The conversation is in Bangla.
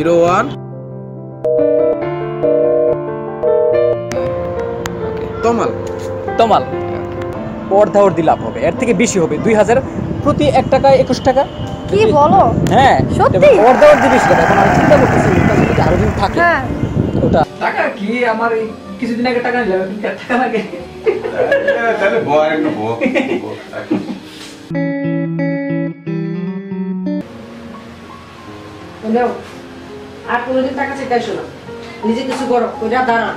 01 তমাল তমাল অর্ধা অর্ধি লাভ হবে, এর থেকে বেশি হবে। 2000 প্রতি 1 টাকায় 21 টাকা। কি বলো? হ্যাঁ সত্যি? অর্ধা অর্ধি বেশি টাকা। এখন আমি চিন্তা করতেছি ওটা যদি আরো দিন থাকে হ্যাঁ ওটা টাকা কি আমার এই কিছুদিন আগে টাকা নিলাম, এখন কি আর টাকা লাগে? তাহলে বয় একটু বল। আর কোনোদিন টাকা চাইতে আসো না, নিজে কিছু করো, ওইটা দাঁড়া।